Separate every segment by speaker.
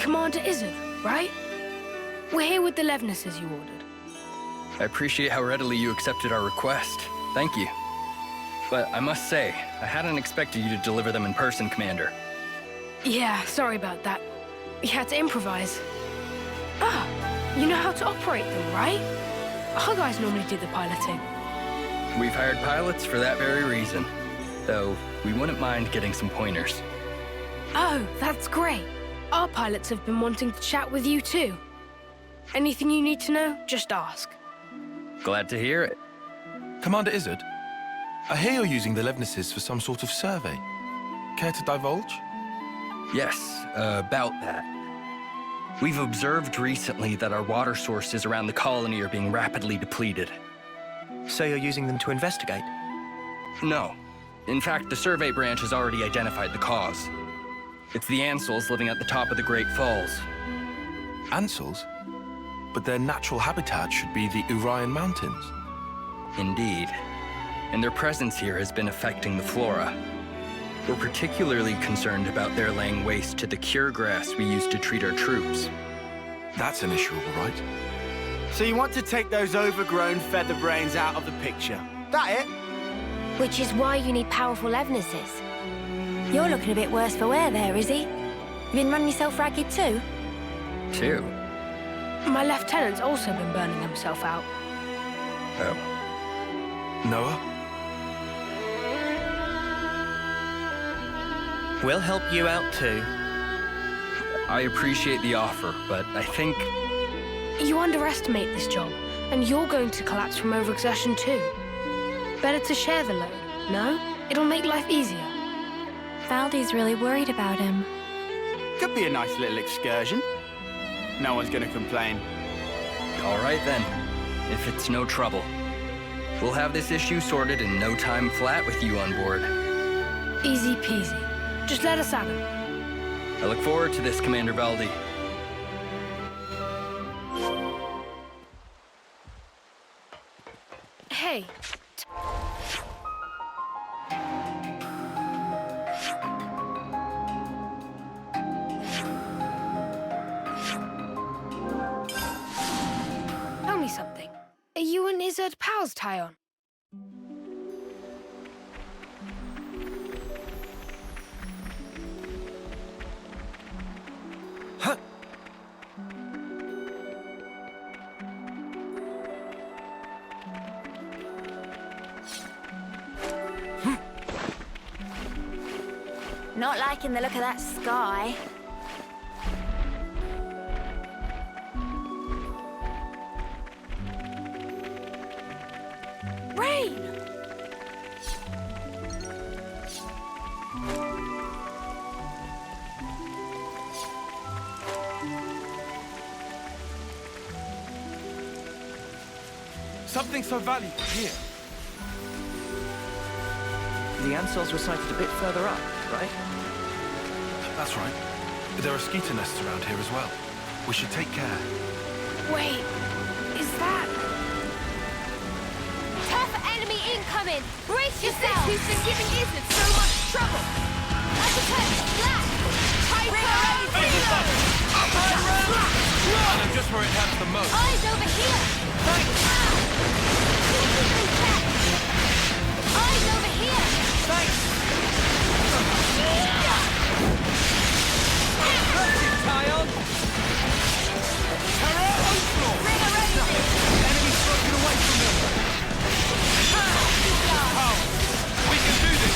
Speaker 1: Commander Izzard, right? We're here with the Levnesses you ordered.
Speaker 2: I appreciate how readily you accepted our request. Thank you. But I must say, I hadn't expected you to deliver them in person, Commander.
Speaker 1: Yeah, sorry about that. We had to improvise. Ah, you know how to operate them, right? Our guys normally do the piloting.
Speaker 2: We've hired pilots for that very reason. Though, we wouldn't mind getting some pointers.
Speaker 1: Oh, that's great. Our pilots have been wanting to chat with you too. Anything you need to know, just ask.
Speaker 2: Glad to hear it.
Speaker 3: Commander Izzard, I hear you're using the Levnesses for some sort of survey. Care to divulge?
Speaker 2: Yes, about that. We've observed recently that our water sources around the colony are being rapidly depleted.
Speaker 4: So you're using them to investigate?
Speaker 2: No. In fact, the survey branch has already identified the cause. It's the Ansels living at the top of the Great Falls.
Speaker 3: Ansels? But their natural habitat should be the Urian Mountains.
Speaker 2: Indeed. And their presence here has been affecting the flora. We're particularly concerned about their laying waste to the cure grass we use to treat our troops.
Speaker 3: That's an issue, all right.
Speaker 5: So you want to take those overgrown feather brains out of the picture? That it?
Speaker 6: Which is why you need powerful Levnesses. You're looking a bit worse for wear there, Izzy. You been running yourself ragged too?
Speaker 2: Two?
Speaker 1: My lieutenant's also been burning himself out.
Speaker 2: Oh.
Speaker 3: Noah?
Speaker 4: We'll help you out too.
Speaker 2: I appreciate the offer, but I think...
Speaker 1: You underestimate this job, and you're going to collapse from overexertion too. Better to share the load, no? It'll make life easier.
Speaker 6: Valdi's really worried about him.
Speaker 5: Could be a nice little excursion. No one's gonna complain.
Speaker 2: All right then, if it's no trouble. We'll have this issue sorted in no time flat with you on board.
Speaker 1: Easy peasy. Just let us at him.
Speaker 2: I look forward to this, Commander Valdi.
Speaker 1: Hey. Tell me something. Are you and Izzard pals, Tyon?
Speaker 6: Not liking the look of that sky.
Speaker 1: Rain!
Speaker 3: Something so valuable here.
Speaker 4: The Ansels were sighted a bit further up, right?
Speaker 3: That's right. There are skeeter nests around here as well. We should take care.
Speaker 1: Wait, is that...
Speaker 6: Tough enemy incoming! Brace
Speaker 7: Is this
Speaker 6: yourself!
Speaker 7: who's been giving Izzard so much trouble?
Speaker 6: Uppercut! Flat!
Speaker 3: And just where it hurts the most.
Speaker 6: Eyes over here!
Speaker 4: Thanks!
Speaker 6: Eyes over here!
Speaker 4: Thanks! Tyon!
Speaker 3: Terror onslaught!
Speaker 6: Bring a ready!
Speaker 3: Enemy's broken away from them. Power! We can do this!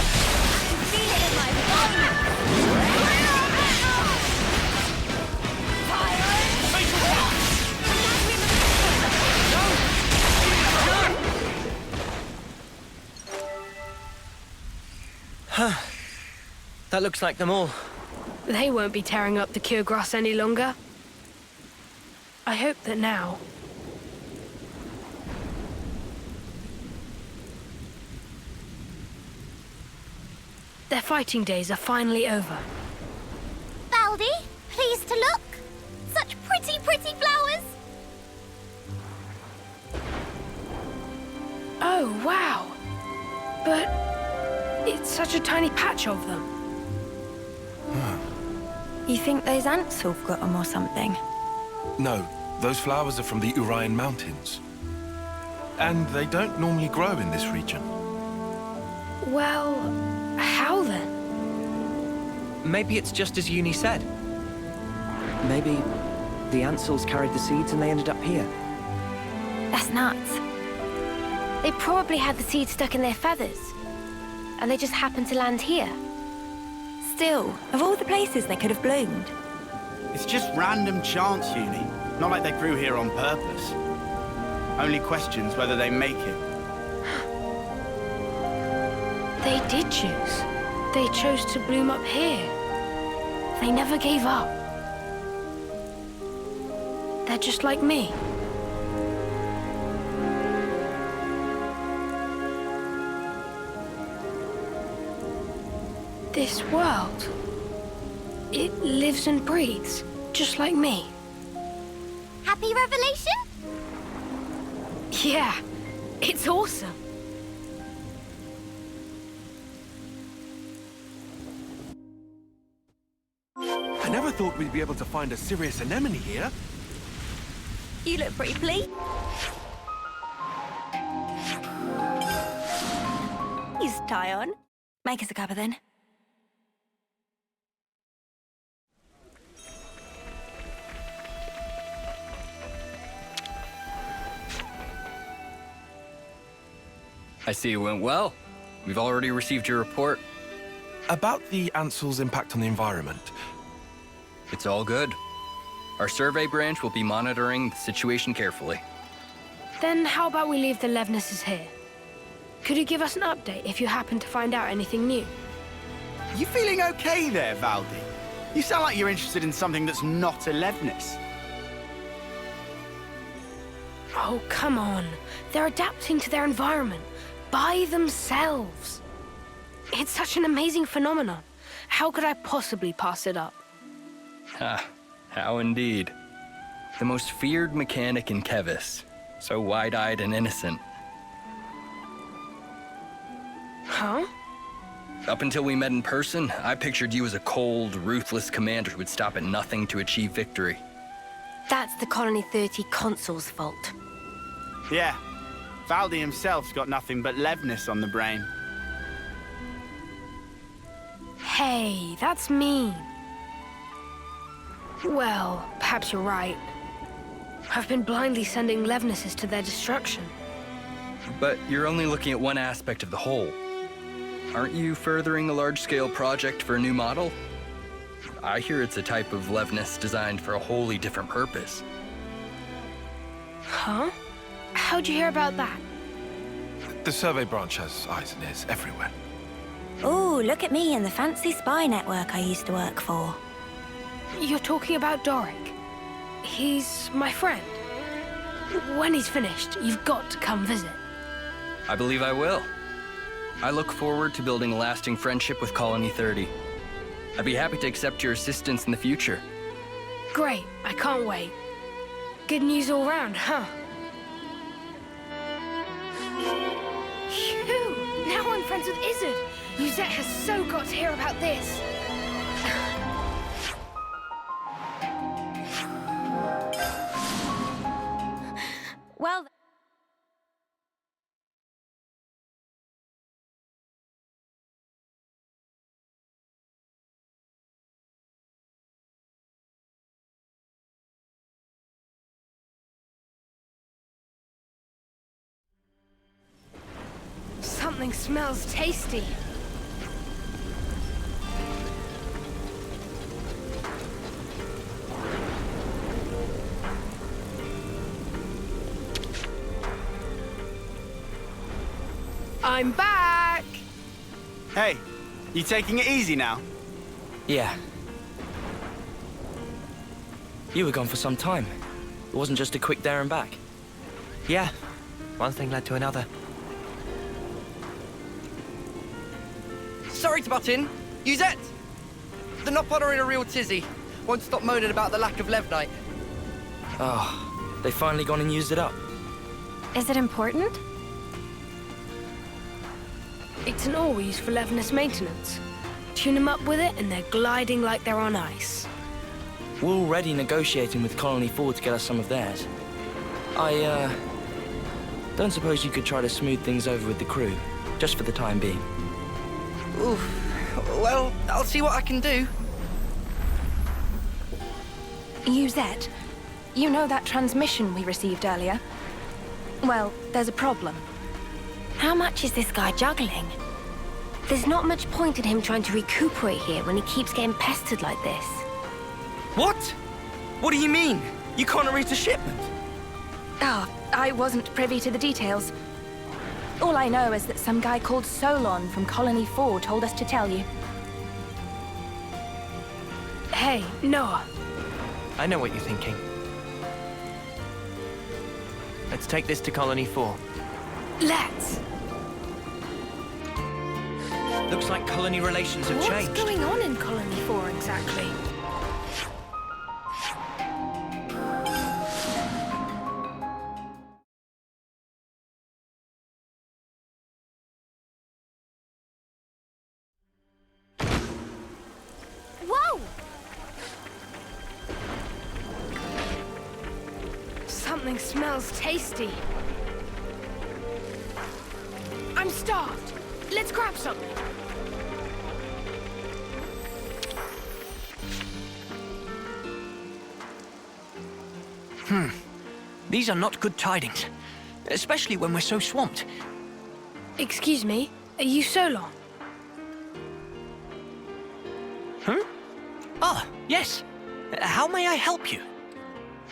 Speaker 6: Feel it in my bones!
Speaker 4: That looks like them all.
Speaker 1: They won't be tearing up the cure grass any longer. I hope that now... their fighting days are finally over.
Speaker 6: Baldy, pleased to look. Such pretty, pretty flowers.
Speaker 1: Oh, wow. But it's such a tiny patch of them.
Speaker 6: You think those ants have got them or something?
Speaker 3: No, those flowers are from the Urian Mountains. And they don't normally grow in this region.
Speaker 1: Well, how then?
Speaker 4: Maybe it's just as Uni said. Maybe the Ansels carried the seeds and they ended up here.
Speaker 6: That's nuts. They probably had the seeds stuck in their feathers. And they just happened to land here. Still, of all the places they could have bloomed.
Speaker 5: It's just random chance, Uni. Not like they grew here on purpose. Only questions whether they make it.
Speaker 1: They did choose. They chose to bloom up here. They never gave up. They're just like me. This world, it lives and breathes, just like me.
Speaker 6: Happy revelation?
Speaker 1: Yeah, it's awesome.
Speaker 3: I never thought we'd be able to find a serious anemone here.
Speaker 6: You look pretty pleased. Please, tie on. Make us a cuppa then.
Speaker 2: I see it went well. We've already received your report.
Speaker 3: About the Ansel's impact on the environment.
Speaker 2: It's all good. Our survey branch will be monitoring the situation carefully.
Speaker 1: Then how about we leave the Levnesses here? Could you give us an update if you happen to find out anything new?
Speaker 5: You feeling okay there, Valdi? You sound like you're interested in something that's not a Levnis.
Speaker 1: Oh, come on. They're adapting to their environment by themselves. It's such an amazing phenomenon. How could I possibly pass it up?
Speaker 2: Ah, how indeed. The most feared mechanic in Kevis. So wide-eyed and innocent.
Speaker 1: Huh?
Speaker 2: Up until we met in person, I pictured you as a cold, ruthless commander who would stop at nothing to achieve victory.
Speaker 6: That's the Colony 30 Consul's fault.
Speaker 5: Yeah, Valdi himself's got nothing but Levnis on the brain.
Speaker 1: Hey, that's mean. Well, perhaps you're right. I've been blindly sending Levnesses to their destruction.
Speaker 2: But you're only looking at one aspect of the whole. Aren't you furthering a large-scale project for a new model? I hear it's a type of Levnis designed for a wholly different purpose.
Speaker 1: Huh? How'd you hear about that?
Speaker 3: The survey branch has eyes and ears everywhere.
Speaker 6: Oh, look at me and the fancy spy network I used to work for.
Speaker 1: You're talking about Doric. He's my friend. When he's finished, you've got to come visit.
Speaker 2: I believe I will. I look forward to building a lasting friendship with Colony 30. I'd be happy to accept your assistance in the future.
Speaker 1: Great, I can't wait. Good news all round, huh? Phew! Now I'm friends with Izzard. Musette has so got to hear about this.
Speaker 6: Well...
Speaker 1: Something smells tasty. I'm back!
Speaker 5: Hey, you taking it easy now?
Speaker 4: Yeah. You were gone for some time. It wasn't just a quick there and back. Yeah, one thing led to another.
Speaker 8: Sorry to butt in. Musette! The Nopod are in a real tizzy. Won't stop moaning about the lack of Levnite.
Speaker 4: Oh, they finally gone and used it up.
Speaker 6: Is it important?
Speaker 1: It's an ore we use for Levnis maintenance. Tune them up with it and they're gliding like they're on ice.
Speaker 9: We're already negotiating with Colony 4 to get us some of theirs. I, don't suppose you could try to smooth things over with the crew, just for the time being.
Speaker 8: Oof. Well, I'll see what I can do.
Speaker 6: Uzette, you know that transmission we received earlier? Well, there's a problem. How much is this guy juggling? There's not much point in him trying to recuperate here when he keeps getting pestered like this.
Speaker 9: What? What do you mean? You can't arrange the shipment?
Speaker 6: Oh, I wasn't privy to the details. All I know is that some guy called Solon from Colony 4 told us to tell you.
Speaker 1: Hey, Noah.
Speaker 4: I know what you're thinking. Let's take this to Colony 4.
Speaker 1: Let's.
Speaker 4: Looks like colony relations have changed.
Speaker 1: What's going on in Colony 4 exactly?
Speaker 6: Whoa!
Speaker 1: Something smells tasty. I'm starved. Let's grab something.
Speaker 4: These are not good tidings, especially when we're so swamped.
Speaker 1: Excuse me, are you Solon?
Speaker 4: Ah, yes. How may I help you?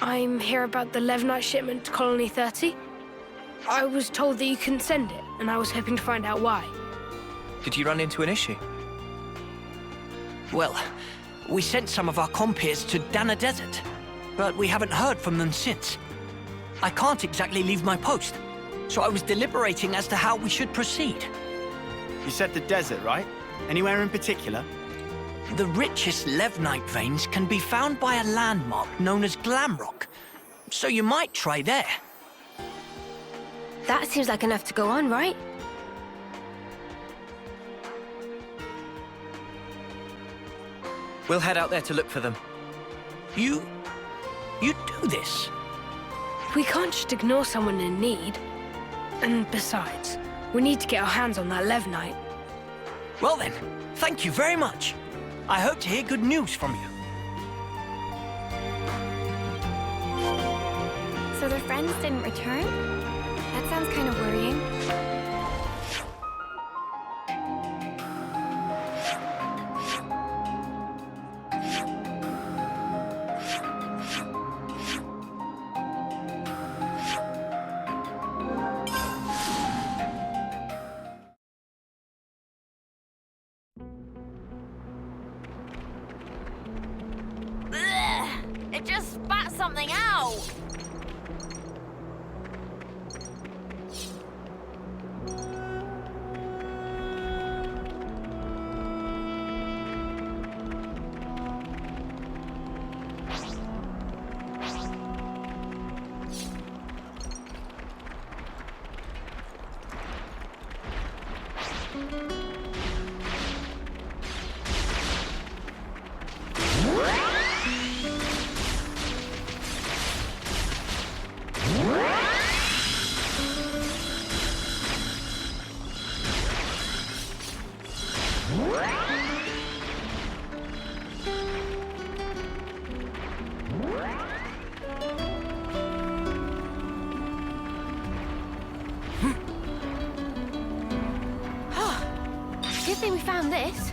Speaker 1: I'm here about the Levnite shipment to Colony 30. I was told that you couldn't send it, and I was hoping to find out why.
Speaker 4: Did you run into an issue? Well, we sent some of our compeers to Dana Desert, but we haven't heard from them since. I can't exactly leave my post, so I was deliberating as to how we should proceed.
Speaker 5: You said the desert, right? Anywhere in particular?
Speaker 4: The richest Levnite veins can be found by a landmark known as Glamrock, so you might try there.
Speaker 6: That seems like enough to go on, right?
Speaker 4: We'll head out there to look for them. You do this?
Speaker 1: We can't just ignore someone in need. And besides, we need to get our hands on that Levnite.
Speaker 4: Well then, thank you very much. I hope to hear good news from you.
Speaker 6: So their friends didn't return? That sounds kind of worrying.
Speaker 7: It just spat something out.
Speaker 6: Good thing we found this.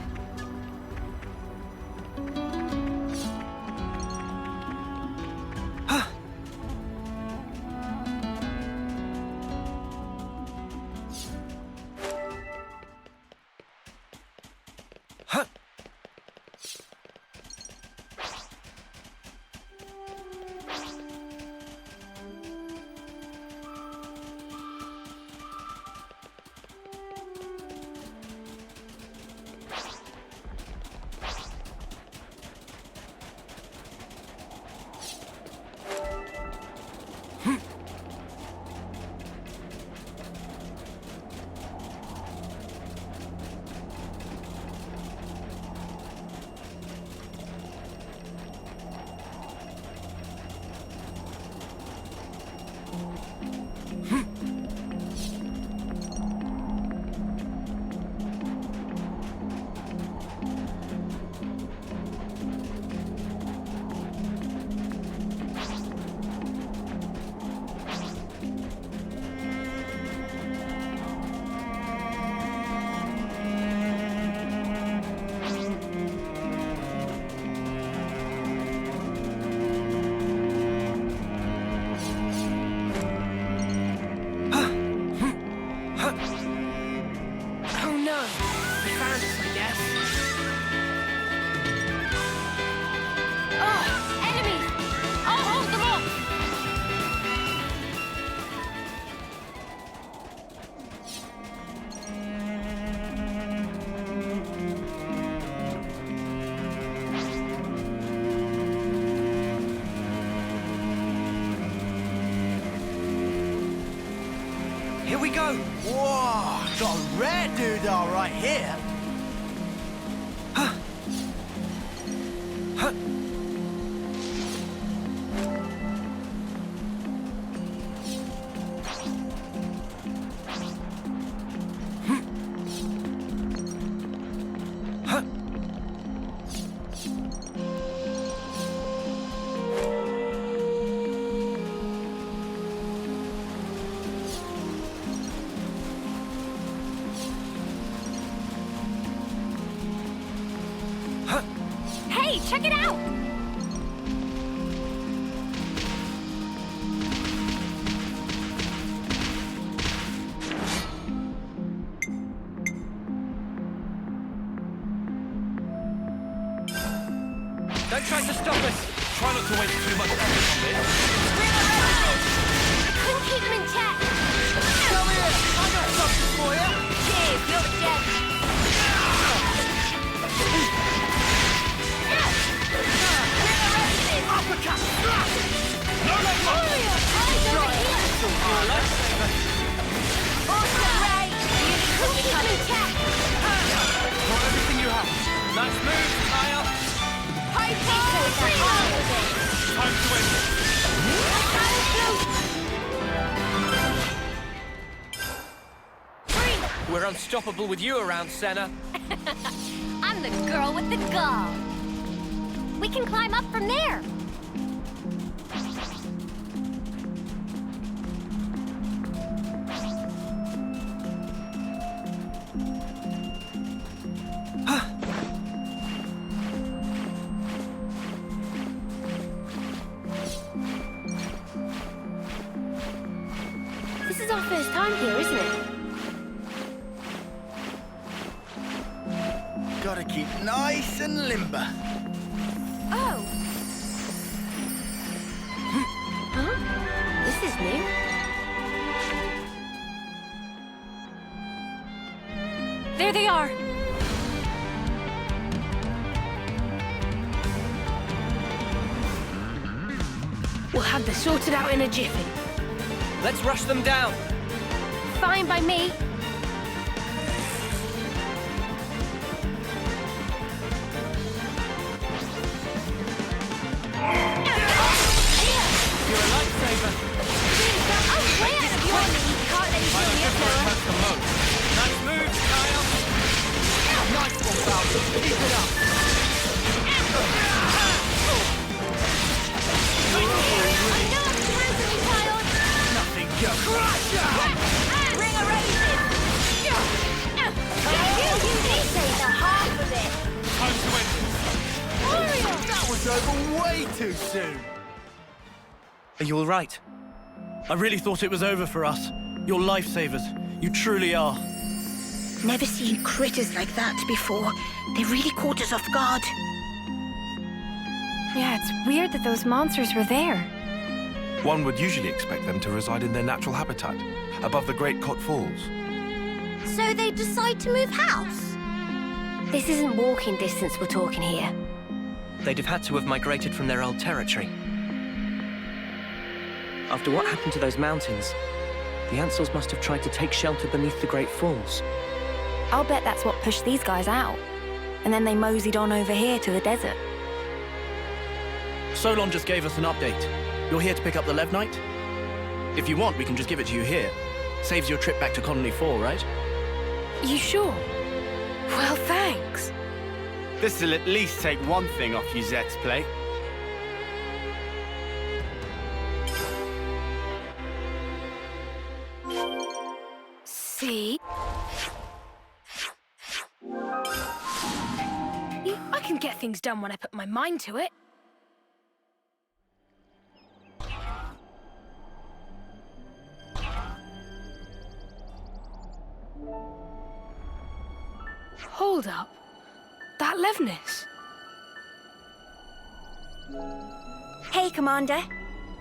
Speaker 8: go!
Speaker 5: Whoa, got a rare doodah right here.
Speaker 7: Hey, check it out!
Speaker 8: Don't try to stop us!
Speaker 3: Try not to waste too much effort on this.
Speaker 7: Couldn't keep them in check!
Speaker 5: Come here, I got something for you.
Speaker 7: Dave, you're dead!
Speaker 5: Uppercut!
Speaker 3: No leg lock!
Speaker 7: Eyes over here! Awesome, Ray! Couldn't keep them in check!
Speaker 3: Got everything you have.
Speaker 8: Nice move, Kyle!
Speaker 7: High take the heart of it!
Speaker 3: Time to end it.
Speaker 8: We're unstoppable with you around, Senna.
Speaker 7: I'm the girl with the gall. We can climb up from there. This is our first time here, isn't it?
Speaker 5: Gotta keep nice and limber.
Speaker 7: Oh. Huh? This is new. There they are.
Speaker 1: We'll have this sorted out in a jiffy.
Speaker 8: Let's rush them down.
Speaker 7: Fine by me.
Speaker 8: You're a lifesaver.
Speaker 7: I'm way out of your league. Can't let you
Speaker 3: I
Speaker 7: do
Speaker 3: guess
Speaker 7: me
Speaker 3: where it
Speaker 7: over.
Speaker 3: hurts the most.
Speaker 8: Nice move, Kyle.
Speaker 5: Nice one, Falcon. Keep it up. Nothing goes.
Speaker 7: Ring a raisin! You say the half of it!
Speaker 3: Time to end it.
Speaker 5: That was over way too soon.
Speaker 8: Are you all right? I really thought it was over for us. You're lifesavers. You truly are.
Speaker 6: Never seen critters like that before. They really caught us off guard.
Speaker 1: Yeah, it's weird that those monsters were there.
Speaker 3: One would usually expect them to reside in their natural habitat, above the Great Cot Falls.
Speaker 7: So they decide to move house?
Speaker 6: This isn't walking distance we're talking here.
Speaker 4: They'd have had to have migrated from their old territory. After what happened to those mountains, the Ansels must have tried to take shelter beneath the Great Falls.
Speaker 6: I'll bet that's what pushed these guys out. And then they moseyed on over here to the desert.
Speaker 10: Solon just gave us an update. You're here to pick up the Levnite? If you want, we can just give it to you here. Saves your trip back to Colony 4, right?
Speaker 1: You sure? Well, thanks.
Speaker 5: This'll at least take one thing off Yuzette's plate.
Speaker 1: See? I can get things done when I put my mind to it. Hold up. That Levnis.
Speaker 6: Hey, Commander.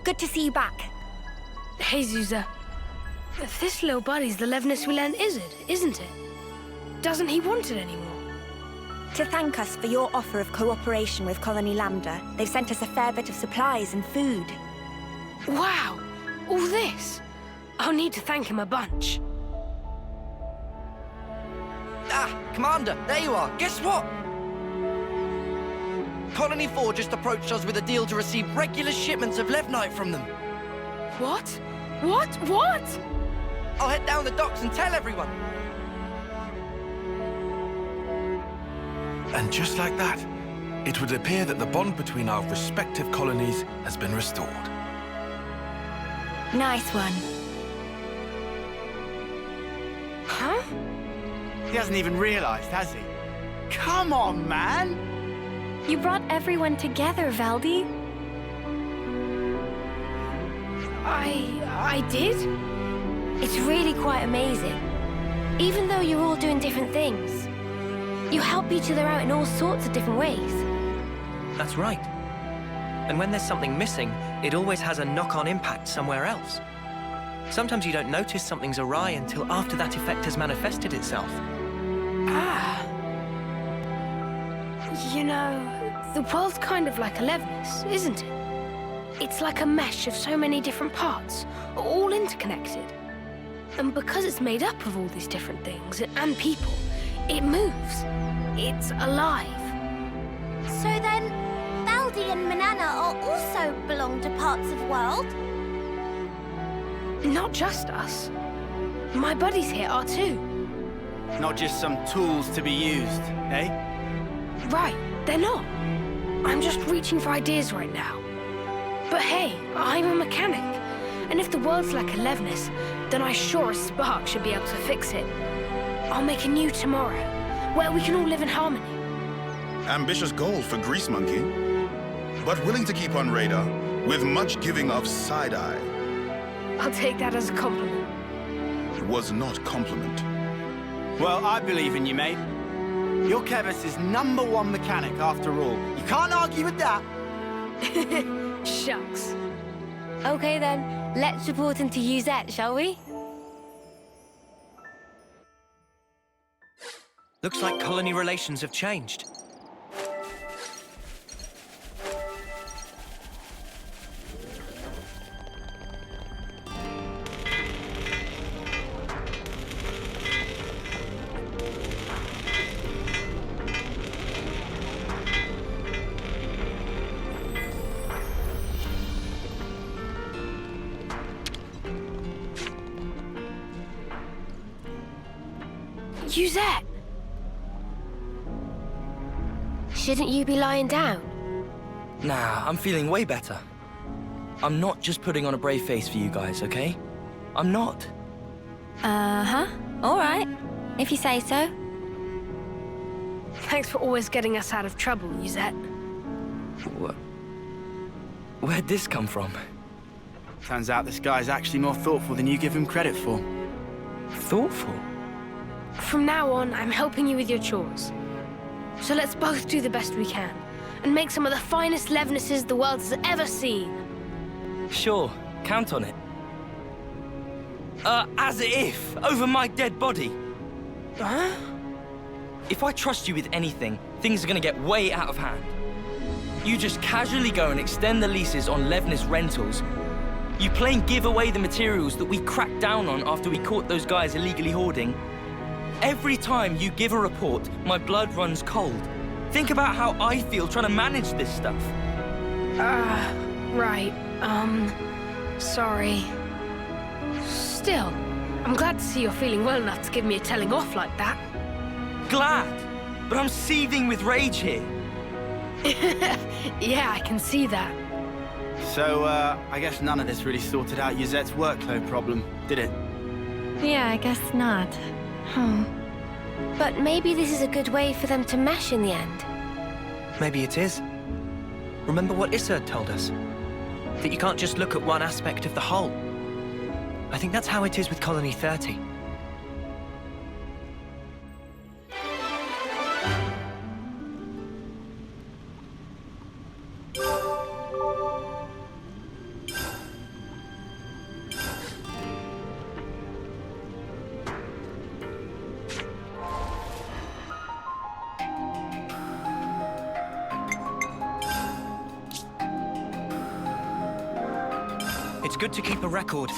Speaker 6: Good to see you back.
Speaker 1: Hey, Zuza. This little buddy's the Levnis we lent Izzard, isn't it? Doesn't he want it anymore?
Speaker 6: To thank us for your offer of cooperation with Colony Lambda, they've sent us a fair bit of supplies and food.
Speaker 1: Wow! All this? I'll need to thank him a bunch.
Speaker 4: Commander, there you are. Guess what? Colony 4 just approached us with a deal to receive regular shipments of Levnite from them.
Speaker 1: What? What?
Speaker 4: I'll head down the docks and tell everyone.
Speaker 3: And just like that, it would appear that the bond between our respective colonies has been restored.
Speaker 6: Nice one.
Speaker 1: Huh?
Speaker 5: He hasn't even realized, has he? Come on, man!
Speaker 6: You brought everyone together, Valdi.
Speaker 1: I did?
Speaker 6: It's really quite amazing. Even though you're all doing different things, you help each other out in all sorts of different ways.
Speaker 4: That's right. And when there's something missing, it always has a knock-on impact somewhere else. Sometimes you don't notice something's awry until after that effect has manifested itself.
Speaker 1: Ah. You know, the world's kind of like Alevnis, isn't it? It's like a mesh of so many different parts, all interconnected. And because it's made up of all these different things and people, it moves. It's alive.
Speaker 7: So then, Baldi and Manana are also belong to parts of world?
Speaker 1: Not just us. My buddies here are too.
Speaker 5: Not just some tools to be used, eh?
Speaker 1: Right, they're not. I'm just reaching for ideas right now. But hey, I'm a mechanic. And if the world's like Alevnis, then I sure as Spark should be able to fix it. I'll make a new tomorrow, where we can all live in harmony.
Speaker 11: Ambitious goal for Grease Monkey, but willing to keep on radar, with much giving of side-eye.
Speaker 1: I'll take that as a compliment.
Speaker 11: Was not compliment.
Speaker 5: Well, I believe in you, mate. You're Kevis's #1 mechanic, after all. You can't argue with that.
Speaker 1: Shucks.
Speaker 6: Okay then, let's report into Uzette, shall we?
Speaker 4: Looks like colony relations have changed.
Speaker 1: Uzette!
Speaker 6: Shouldn't you be lying down?
Speaker 9: Nah, I'm feeling way better. I'm not just putting on a brave face for you guys, okay? I'm not.
Speaker 6: Uh-huh. All right, if you say so.
Speaker 1: Thanks for always getting us out of trouble, Uzette.
Speaker 9: Where'd this come from?
Speaker 5: Turns out this guy's actually more thoughtful than you give him credit for.
Speaker 9: Thoughtful?
Speaker 1: From now on, I'm helping you with your chores. So let's both do the best we can, and make some of the finest Levnesses the world has ever seen.
Speaker 9: Sure, count on it. As if, over my dead body.
Speaker 1: Huh?
Speaker 9: If I trust you with anything, things are gonna get way out of hand. You just casually go and extend the leases on Levnis rentals. You plain give away the materials that we cracked down on after we caught those guys illegally hoarding. Every time you give a report, my blood runs cold. Think about how I feel trying to manage this stuff.
Speaker 1: Right. Sorry. Still, I'm glad to see you're feeling well enough to give me a telling off like that.
Speaker 9: Glad, but I'm seething with rage here.
Speaker 1: Yeah, I can see that.
Speaker 5: So, I guess none of this really sorted out Uzette's workload problem, did it?
Speaker 6: Yeah, I guess not. But maybe this is a good way for them to mesh in the end.
Speaker 4: Maybe it is. Remember what Iserd told us? That you can't just look at one aspect of the whole. I think that's how it is with Colony 30. It's good to keep a record.